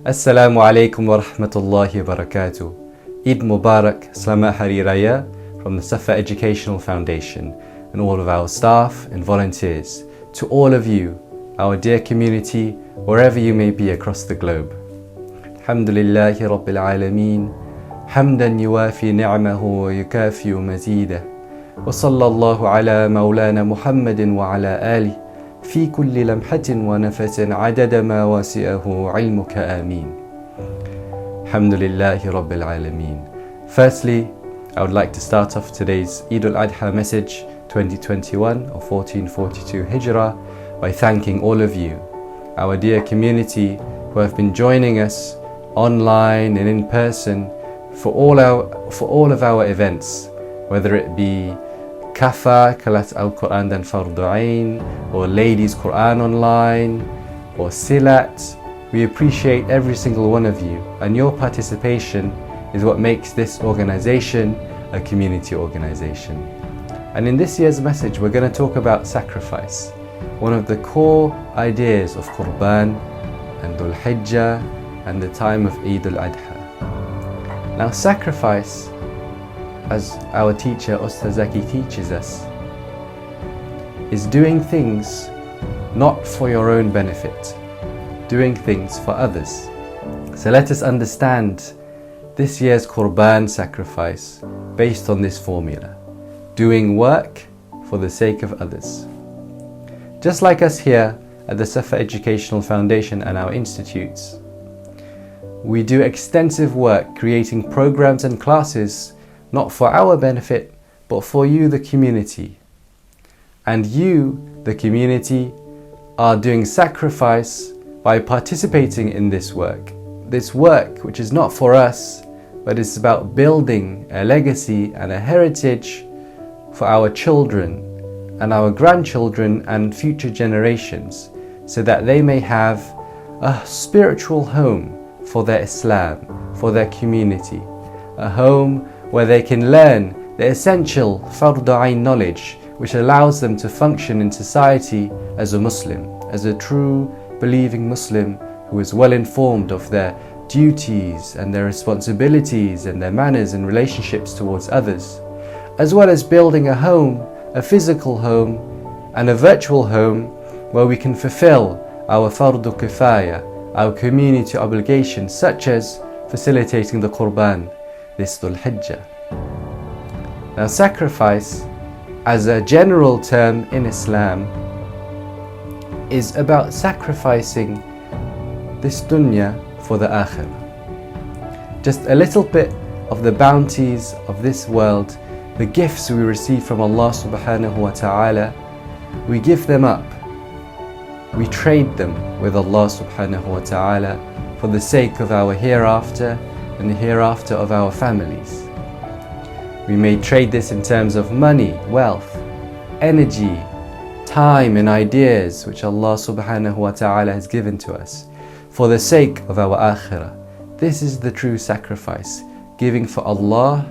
Assalamu alaikum wa rahmatullahi wa barakatuh. Eid Mubarak, Selamat Hari Raya from the Suffa Educational Foundation and all of our staff and volunteers. To all of you, our dear community, wherever you may be across the globe. Alhamdulillahi Rabbil Alameen, hamdan yuwafi ni'amahu wa yukafi mazidah. Wa sallallahu ala maulana Muhammadin wa ala alihi. في كل لمحة ونفس عدد ما واسعه علمك آمين. Alhamdulillahi Rabbil Alameen. Firstly, I would like to start off today's Eidul Adha message 2021 or 1442 Hijrah by thanking all of you, our dear community who have been joining us online and in person for all of our events, whether it be Kafa, Kalat al-Quran dan Fardu Ain, or Ladies Quran Online, or Silat. We appreciate every single one of you, and your participation is what makes this organization a community organization. And in this year's message, we're going to talk about sacrifice, one of the core ideas of Qurban and Dhul Hijjah and the time of Eidul Adha. Now, sacrifice, as our teacher Ustaz Zaki teaches us, is doing things not for your own benefit, doing things for others. So let us understand this year's Qurban sacrifice based on this formula: doing work for the sake of others. Just like us here at the Suffa Educational Foundation and our institutes, we do extensive work creating programs and classes not for our benefit, but for you, the community. And you, the community, are doing sacrifice by participating in this work. This work, which is not for us, but it's about building a legacy and a heritage for our children and our grandchildren and future generations, so that they may have a spiritual home for their Islam, for their community, a home where they can learn the essential Fardu Ain knowledge which allows them to function in society as a Muslim, as a true believing Muslim who is well informed of their duties and their responsibilities and their manners and relationships towards others, as well as building a home, a physical home and a virtual home where we can fulfill our Fardu Kifaya, our community obligations, such as facilitating the Qurban this Dhul Hijjah. Now, sacrifice as a general term in Islam is about sacrificing this dunya for the akhirah. Just a little bit of the bounties of this world, the gifts we receive from Allah subhanahu wa ta'ala, we give them up. We trade them with Allah subhanahu wa ta'ala for the sake of our hereafter and the hereafter of our families. We may trade this in terms of money, wealth, energy, time and ideas which Allah subhanahu wa ta'ala has given to us for the sake of our akhirah. This is the true sacrifice, giving for Allah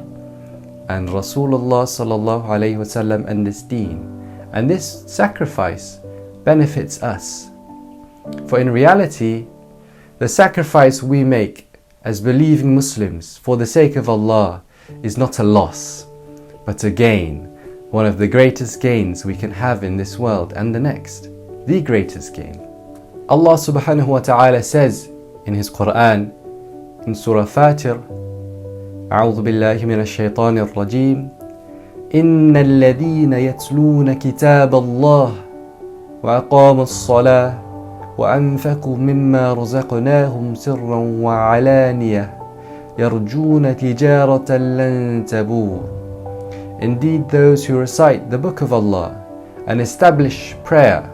and Rasulullah sallallahu alayhi wasallam and this deen. And this sacrifice benefits us. For in reality, the sacrifice we make as believing Muslims for the sake of Allah is not a loss, but a gain, one of the greatest gains we can have in this world and the next, the greatest gain. Allah subhanahu wa ta'ala says in His Quran, in Surah Fatir, أعوذ بالله من الشيطان الرجيم إن الذين يتلون كتاب الله وأقاموا الصلاة وأنفقوا مما رزقناهم سرا وعلانية يرجون تجارة لن تبور. Indeed, those who recite the book of Allah and establish prayer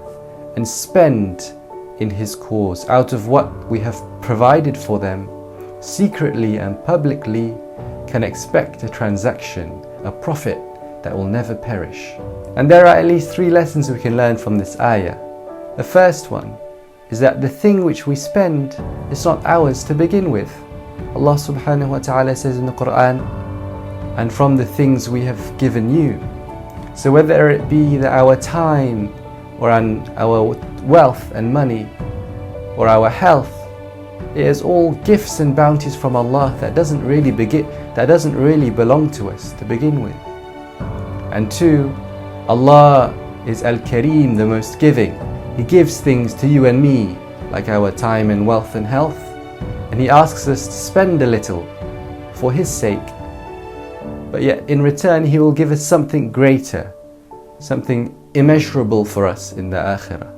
and spend in His cause out of what we have provided for them, secretly and publicly, can expect a transaction, a profit that will never perish. And there are at least 3 lessons we can learn from this ayah. The first one is that the thing which we spend is not ours to begin with. Allah subhanahu wa ta'ala says in the Quran, and from the things we have given you. So whether it be that our time or our wealth and money or our health It is all gifts and bounties from Allah that doesn't really belong to us to begin with. And 2, Allah is Al-Kareem, the most giving. He gives things to you and me, like our time and wealth and health, and He asks us to spend a little for His sake. But yet in return He will give us something greater, something immeasurable for us in the Akhirah,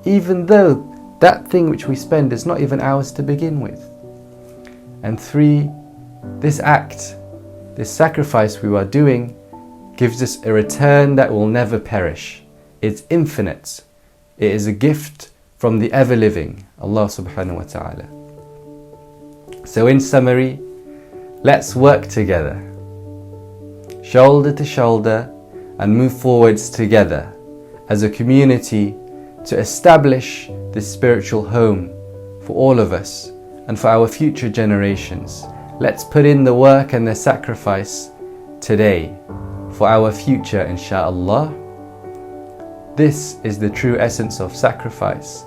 even though that thing which we spend is not even ours to begin with. And 3, this act, this sacrifice we are doing, gives us a return that will never perish. It's infinite. It is a gift from the ever-living, Allah subhanahu wa ta'ala. So in summary, let's work together, shoulder to shoulder, and move forwards together as a community to establish this spiritual home for all of us and for our future generations. Let's put in the work and the sacrifice today for our future, insha'Allah. This is the true essence of sacrifice,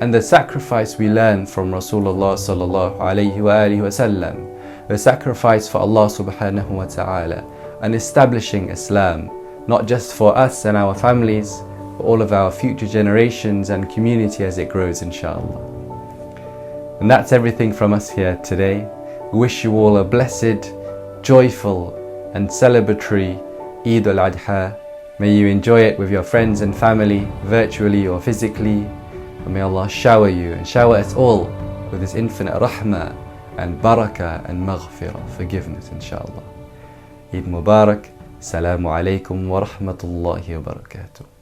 and the sacrifice we learn from Rasulullah sallallahu alayhi wa alihi wasallam, the sacrifice for Allah subhanahu wa ta'ala, and establishing Islam, not just for us and our families, but all of our future generations and community as it grows, inshallah. And that's everything from us here today. We wish you all a blessed, joyful and celebratory Eidul Adha. May you enjoy it with your friends and family, virtually or physically. And may Allah shower you and shower us all with His infinite rahmah and barakah and maghfirah, forgiveness, inshallah. Eid Mubarak. Assalamu alaikum wa rahmatullahi wa barakatuh.